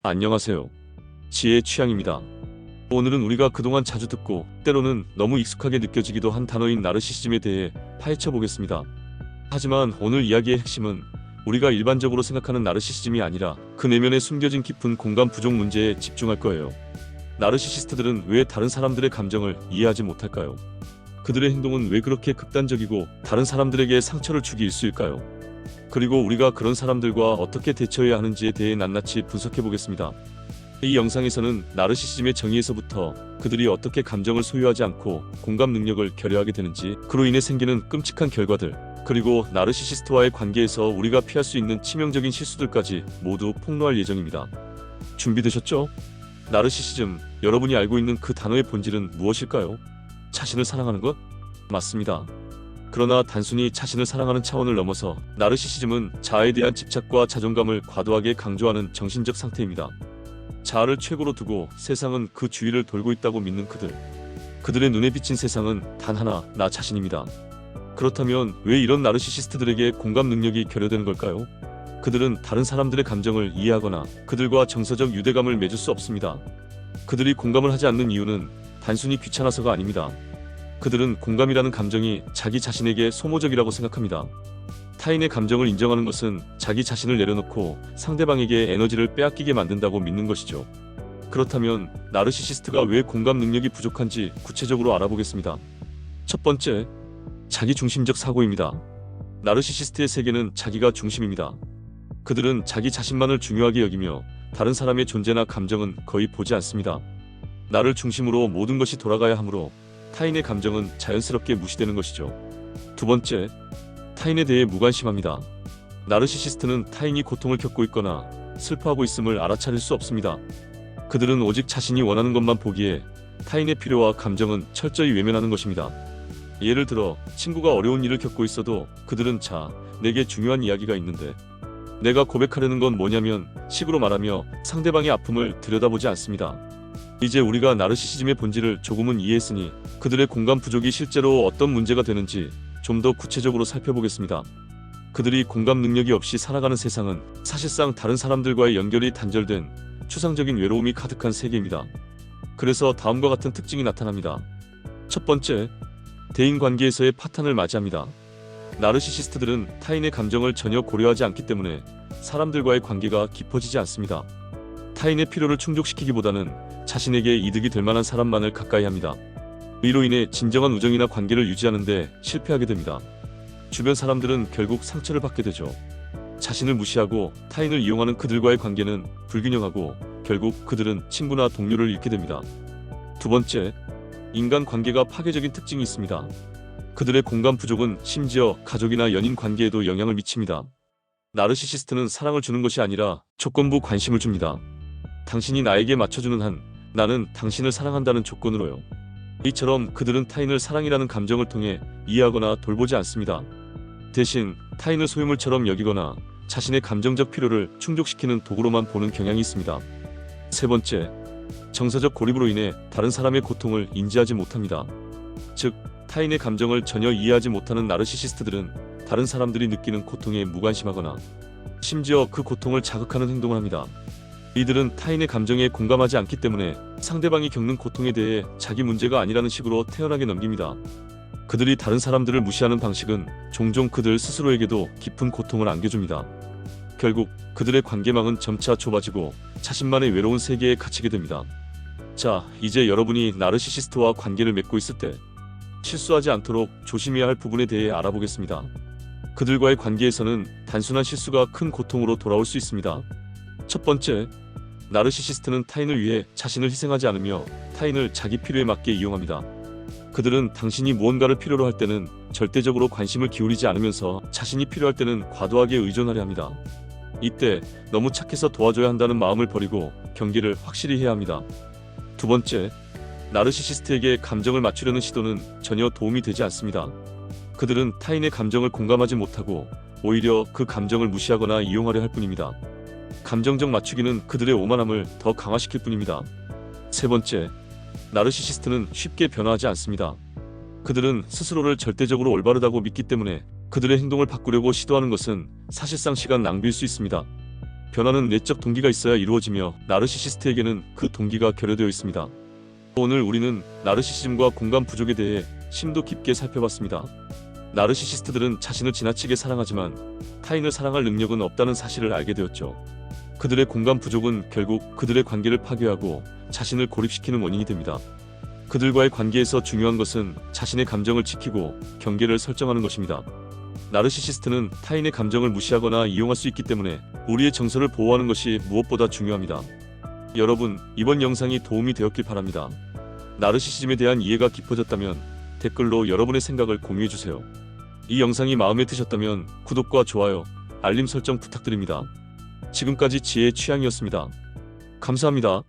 안녕하세요. 지혜의 취향입니다. 오늘은 우리가 그동안 자주 듣고 때로는 너무 익숙하게 느껴지기도 한 단어인 나르시시즘에 대해 파헤쳐 보겠습니다. 하지만 오늘 이야기의 핵심은 우리가 일반적으로 생각하는 나르시시즘이 아니라 그 내면에 숨겨진 깊은 공감 부족 문제에 집중할 거예요. 나르시시스트들은 왜 다른 사람들의 감정을 이해하지 못할까요? 그들의 행동은 왜 그렇게 극단적이고 다른 사람들에게 상처를 주기 일쑤일까요? 그리고 우리가 그런 사람들과 어떻게 대처해야 하는지에 대해 낱낱이 분석해 보겠습니다. 이 영상에서는 나르시시즘의 정의에서부터 그들이 어떻게 감정을 소유하지 않고 공감 능력을 결여하게 되는지, 그로 인해 생기는 끔찍한 결과들, 그리고 나르시시스트와의 관계에서 우리가 피할 수 있는 치명적인 실수들까지 모두 폭로할 예정입니다. 준비되셨죠? 나르시시즘, 여러분이 알고 있는 그 단어의 본질은 무엇일까요? 자신을 사랑하는 것? 맞습니다. 그러나 단순히 자신을 사랑하는 차원을 넘어서 나르시시즘은 자아에 대한 집착과 자존감을 과도하게 강조하는 정신적 상태입니다. 자아를 최고로 두고 세상은 그 주위를 돌고 있다고 믿는 그들. 그들의 눈에 비친 세상은 단 하나, 나 자신입니다. 그렇다면 왜 이런 나르시시스트들에게 공감 능력이 결여되는 걸까요? 그들은 다른 사람들의 감정을 이해하거나 그들과 정서적 유대감을 맺을 수 없습니다. 그들이 공감을 하지 않는 이유는 단순히 귀찮아서가 아닙니다. 그들은 공감이라는 감정이 자기 자신에게 소모적이라고 생각합니다. 타인의 감정을 인정하는 것은 자기 자신을 내려놓고 상대방에게 에너지를 빼앗기게 만든다고 믿는 것이죠. 그렇다면 나르시시스트가 왜 공감 능력이 부족한지 구체적으로 알아보겠습니다. 첫 번째, 자기중심적 사고입니다. 나르시시스트의 세계는 자기가 중심입니다. 그들은 자기 자신만을 중요하게 여기며 다른 사람의 존재나 감정은 거의 보지 않습니다. 나를 중심으로 모든 것이 돌아가야 하므로 타인의 감정은 자연스럽게 무시되는 것이죠. 두 번째, 타인에 대해 무관심합니다. 나르시시스트는 타인이 고통을 겪고 있거나 슬퍼하고 있음을 알아차릴 수 없습니다. 그들은 오직 자신이 원하는 것만 보기에 타인의 필요와 감정은 철저히 외면하는 것입니다. 예를 들어 친구가 어려운 일을 겪고 있어도 그들은 내게 중요한 이야기가 있는데 내가 고백하려는 건 뭐냐면 식으로 말하며 상대방의 아픔을 들여다보지 않습니다. 이제 우리가 나르시시즘의 본질을 조금은 이해했으니 그들의 공감 부족이 실제로 어떤 문제가 되는지 좀 더 구체적으로 살펴보겠습니다. 그들이 공감 능력이 없이 살아가는 세상은 사실상 다른 사람들과의 연결이 단절된 추상적인 외로움이 가득한 세계입니다. 그래서 다음과 같은 특징이 나타납니다. 첫 번째, 대인관계에서의 파탄을 맞이합니다. 나르시시스트들은 타인의 감정을 전혀 고려하지 않기 때문에 사람들과의 관계가 깊어지지 않습니다. 타인의 필요를 충족시키기보다는 자신에게 이득이 될 만한 사람만을 가까이 합니다. 이로 인해 진정한 우정이나 관계를 유지하는데 실패하게 됩니다. 주변 사람들은 결국 상처를 받게 되죠. 자신을 무시하고 타인을 이용하는 그들과의 관계는 불균형하고 결국 그들은 친구나 동료를 잃게 됩니다. 두 번째, 인간관계가 파괴적인 특징이 있습니다. 그들의 공감 부족은 심지어 가족이나 연인 관계에도 영향을 미칩니다. 나르시시스트는 사랑을 주는 것이 아니라 조건부 관심을 줍니다. 당신이 나에게 맞춰주는 한 나는 당신을 사랑한다는 조건으로요. 이처럼 그들은 타인을 사랑이라는 감정을 통해 이해하거나 돌보지 않습니다. 대신 타인을 소유물처럼 여기거나 자신의 감정적 필요를 충족시키는 도구로만 보는 경향이 있습니다. 세 번째, 정서적 고립으로 인해 다른 사람의 고통을 인지하지 못합니다. 즉, 타인의 감정을 전혀 이해하지 못하는 나르시시스트들은 다른 사람들이 느끼는 고통에 무관심하거나 심지어 그 고통을 자극하는 행동을 합니다. 이들은 타인의 감정에 공감하지 않기 때문에 상대방이 겪는 고통에 대해 자기 문제가 아니라는 식으로 태연하게 넘깁니다. 그들이 다른 사람들을 무시하는 방식은 종종 그들 스스로에게도 깊은 고통을 안겨줍니다. 결국 그들의 관계망은 점차 좁아지고 자신만의 외로운 세계에 갇히게 됩니다. 자, 이제 여러분이 나르시시스트와 관계를 맺고 있을 때 실수하지 않도록 조심해야 할 부분에 대해 알아보겠습니다. 그들과의 관계에서는 단순한 실수가 큰 고통으로 돌아올 수 있습니다. 첫 번째, 나르시시스트는 타인을 위해 자신을 희생하지 않으며 타인을 자기 필요에 맞게 이용합니다. 그들은 당신이 무언가를 필요로 할 때는 절대적으로 관심을 기울이지 않으면서 자신이 필요할 때는 과도하게 의존하려 합니다. 이때 너무 착해서 도와줘야 한다는 마음을 버리고 경계를 확실히 해야 합니다. 두 번째, 나르시시스트에게 감정을 맞추려는 시도는 전혀 도움이 되지 않습니다. 그들은 타인의 감정을 공감하지 못하고 오히려 그 감정을 무시하거나 이용하려 할 뿐입니다. 감정적 맞추기는 그들의 오만함을 더 강화시킬 뿐입니다. 세 번째, 나르시시스트는 쉽게 변화하지 않습니다. 그들은 스스로를 절대적으로 올바르다고 믿기 때문에 그들의 행동을 바꾸려고 시도하는 것은 사실상 시간 낭비일 수 있습니다. 변화는 내적 동기가 있어야 이루어지며 나르시시스트에게는 그 동기가 결여되어 있습니다. 오늘 우리는 나르시시즘과 공감 부족에 대해 심도 깊게 살펴봤습니다. 나르시시스트들은 자신을 지나치게 사랑하지만 타인을 사랑할 능력은 없다는 사실을 알게 되었죠. 그들의 공감 부족은 결국 그들의 관계를 파괴하고 자신을 고립시키는 원인이 됩니다. 그들과의 관계에서 중요한 것은 자신의 감정을 지키고 경계를 설정하는 것입니다. 나르시시스트는 타인의 감정을 무시하거나 이용할 수 있기 때문에 우리의 정서를 보호하는 것이 무엇보다 중요합니다. 여러분, 이번 영상이 도움이 되었길 바랍니다. 나르시시즘에 대한 이해가 깊어졌다면 댓글로 여러분의 생각을 공유해주세요. 이 영상이 마음에 드셨다면 구독과 좋아요, 알림 설정 부탁드립니다. 지금까지 지혜의 취향이었습니다. 감사합니다.